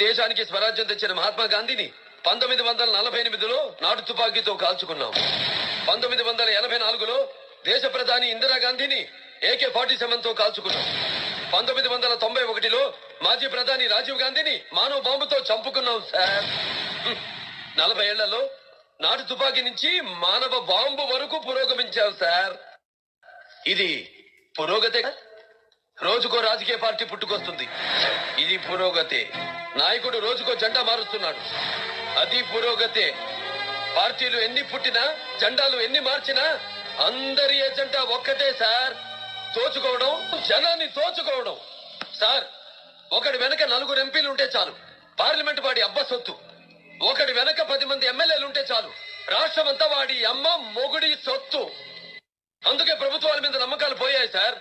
దేశానికి స్వరాజ్యం తెచ్చిన మహాత్మా గాంధీని 1948లో నాటు తుపాకీతో కాల్చుకున్నాం. 1984లో దేశ ప్రధాని ఇందిరాగాంధీని AK-47తో కాల్చుకున్నాం. 1991లో మాజీ ప్రధాని రాజీవ్ గాంధీని మానవ బాంబుతో చంపుకున్నాం సార్. 40 ఏళ్లలో నాటు తుపాకీ నుంచి మానవ బాంబు వరకు పురోగమించాం సార్. ఇది పురోగతే. రోజుకో రాజకీయ పార్టీ పుట్టుకొస్తుంది, ఇది పురోగతే. నాయకుడు రోజుకో జెండా మారుస్తున్నాడు, అది పురోగతే. పార్టీలు ఎన్ని పుట్టినా, జెండాలు ఎన్ని మార్చినా అందరి ఎజెండా ఒక్కటే సార్, దోచుకోవడం, జనాన్ని దోచుకోవడం. సార్, ఒకడి వెనక 4 ఎంపీలు ఉంటే చాలు, పార్లమెంట్ వాడి అబ్బ సొత్తు. ఒకడి వెనక 10 మంది ఎమ్మెల్యేలు ఉంటే చాలు, రాష్ట్రమంతా వాడి అమ్మ మొగుడి సొత్తు. అందుకే ప్రభుత్వాల మీద నమ్మకాలు పోయాయి సార్.